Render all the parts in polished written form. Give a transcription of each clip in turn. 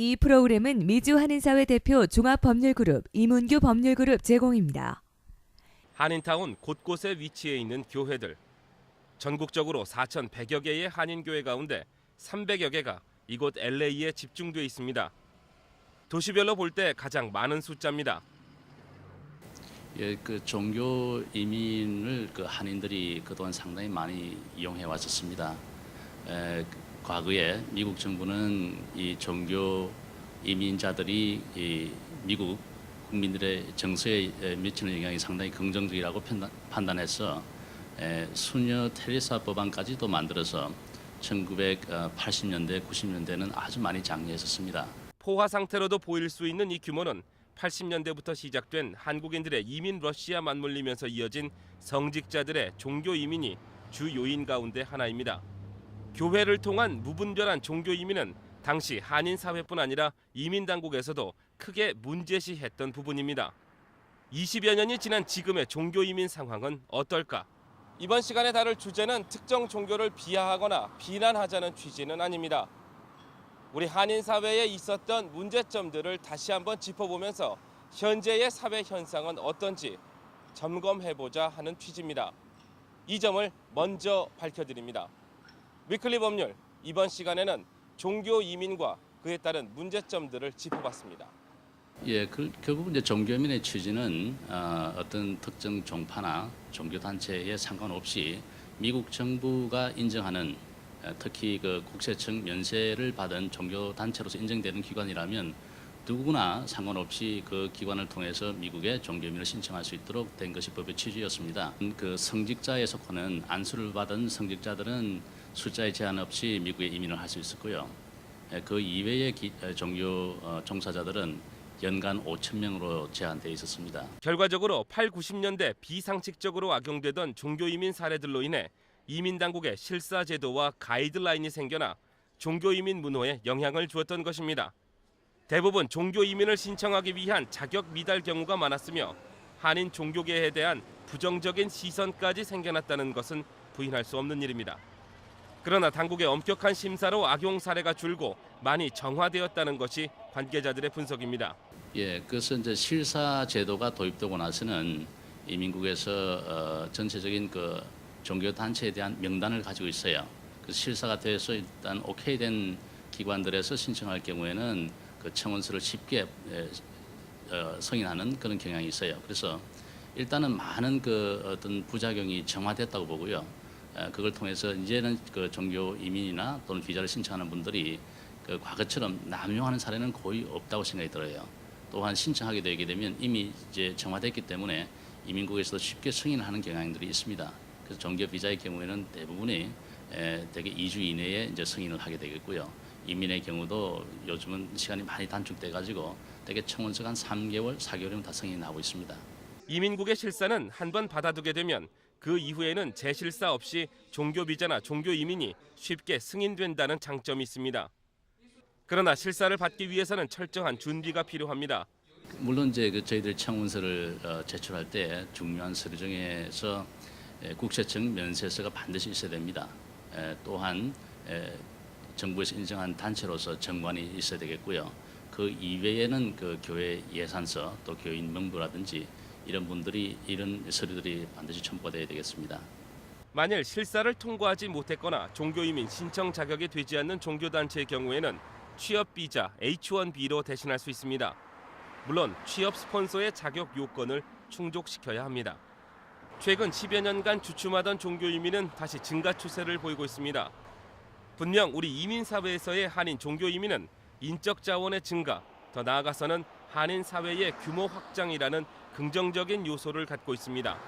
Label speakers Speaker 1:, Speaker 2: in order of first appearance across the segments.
Speaker 1: 이 프로그램은 미주 한인사회 대표 종합법률그룹 이문규 법률그룹 제공입니다.
Speaker 2: 한인타운 곳곳에 위치해 있는 교회들. 전국적으로 4,100여 개의 한인교회 가운데 300여 개가 이곳 LA에 집중돼 있습니다. 도시별로 볼 때 가장 많은 숫자입니다.
Speaker 3: 예, 그 종교 이민을 그 한인들이 그동안 상당히 많이 이용해 왔었습니다. 과거에 미국 정부는 이 종교 이민자들이 이 미국 국민들의 정서에 미치는 영향이 상당히 긍정적이라고 판단해서 수녀 테레사 법안까지도 만들어서 1980년대, 90년대는 아주 많이 장려했었습니다.
Speaker 2: 포화 상태로도 보일 수 있는 이 규모는 80년대부터 시작된 한국인들의 이민 러시아 맞물리면서 이어진 성직자들의 종교 이민이 주 요인 가운데 하나입니다. 교회를 통한 무분별한 종교 이민은 당시 한인 사회뿐 아니라 이민 당국에서도 크게 문제시했던 부분입니다. 20여 년이 지난 지금의 종교 이민 상황은 어떨까? 이번 시간에 다룰 주제는 특정 종교를 비하하거나 비난하자는 취지는 아닙니다. 우리 한인 사회에 있었던 문제점들을 다시 한번 짚어보면서 현재의 사회 현상은 어떤지 점검해보자 하는 취지입니다. 이 점을 먼저 밝혀드립니다. 위클리 법률, 이번 시간에는 종교 이민과 그에 따른 문제점들을 짚어봤습니다.
Speaker 3: 예, 결국 이제 종교민의 취지는 어떤 특정 종파나 종교 단체에 상관없이 미국 정부가 인정하는 특히 그 국세청 면세를 받은 종교 단체로서 인정되는 기관이라면 누구나 상관없이 그 기관을 통해서 미국에 종교민을 신청할 수 있도록 된 것이 법의 취지였습니다. 그 성직자에 속하는 안수를 받은 성직자들은 숫자에 제한 없이 미국에 이민을 할 수 있었고요. 그 이외의 종교 종사자들은 연간 5,000명으로 제한되어 있었습니다.
Speaker 2: 결과적으로 8, 90년대 비상식적으로 악용되던 종교 이민 사례들로 인해 이민 당국의 실사 제도와 가이드라인이 생겨나 종교 이민 문호에 영향을 주었던 것입니다. 대부분 종교 이민을 신청하기 위한 자격 미달 경우가 많았으며 한인 종교계에 대한 부정적인 시선까지 생겨났다는 것은 부인할 수 없는 일입니다. 그러나 당국의 엄격한 심사로 악용 사례가 줄고 많이 정화되었다는 것이 관계자들의 분석입니다.
Speaker 3: 예, 그래서 이제 실사 제도가 도입되고 나서는 이민국에서 전체적인 그 종교 단체에 대한 명단을 가지고 있어요. 그 실사가 돼서 일단 오케이 된 기관들에서 신청할 경우에는 그 청원서를 쉽게 승인하는 그런 경향이 있어요. 그래서 일단은 많은 그 어떤 부작용이 정화됐다고 보고요. 그걸 통해서 이제는 그 종교 이민이나 또는 비자를 신청하는 분들이 그 과거처럼 남용하는 사례는 거의 없다고 생각이 들어요. 또한 신청하게 되게 되면 이미 이제 정화됐기 때문에 이민국에서도 쉽게 승인하는 경향들이 있습니다. 그래서 종교 비자의 경우에는 대부분이 대개 2주 이내에 이제 승인을 하게 되겠고요. 이민의 경우도 요즘은 시간이 많이 단축돼 가지고 대개 청원서가 한 3개월, 4개월이면 다 승인하고 있습니다.
Speaker 2: 이민국의 실사는 한번 받아두게 되면 그 이후에는 재실사 없이 종교 비자나 종교 이민이 쉽게 승인된다는 장점이 있습니다. 그러나 실사를 받기 위해서는 철저한 준비가 필요합니다.
Speaker 3: 물론 이제 저희들 청원서를 제출할 때 중요한 서류 중에서 국세청 면세서가 반드시 있어야 됩니다. 또한 정부에서 인정한 단체로서 정관이 있어야 되겠고요. 그 이외에는 그 교회 예산서 또 교인 명부라든지 이런 분들이 이런 서류들이 반드시 첨부가 돼야 되겠습니다.
Speaker 2: 만일 실사를 통과하지 못했거나 종교이민 신청 자격이 되지 않는 종교단체의 경우에는 취업 비자 H-1B로 대신할 수 있습니다. 물론 취업 스폰서의 자격 요건을 충족시켜야 합니다. 최근 10여 년간 주춤하던 종교이민은 다시 증가 추세를 보이고 있습니다. 분명 우리 이민 사회에서의 한인 종교이민은 인적 자원의 증가, 더 나아가서는 한인 사회의 규모 확장이라는 긍정적인 요소를 갖고 있습니다.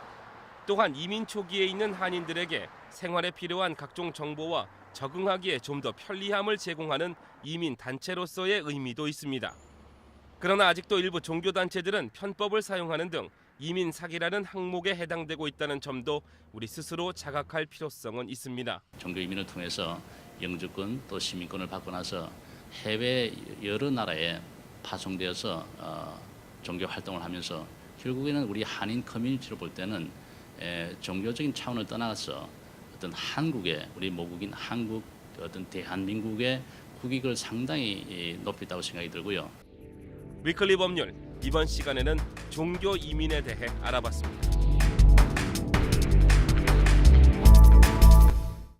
Speaker 2: 또한 이민 초기에 있는 한인들에게 생활에 필요한 각종 정보와 적응하기에 좀 더 편리함을 제공하는 이민 단체로서의 의미도 있습니다. 그러나 아직도 일부 종교 단체들은 편법을 사용하는 등 이민 사기라는 항목에 해당되고 있다는 점도 우리 스스로 자각할 필요성은 있습니다.
Speaker 3: 종교 이민을 통해서 영주권 또 시민권을 받고 나서 해외 여러 나라에 파송되어서 종교 활동을 하면서 결국에는 우리 한인 커뮤니티로 볼 때는 종교적인 차원을 떠나서 어떤 한국의 우리 모국인 한국 어떤 대한민국의 국익을 상당히 높였다고 생각이 들고요.
Speaker 2: 위클리 법률 이번 시간에는 종교 이민에 대해 알아봤습니다.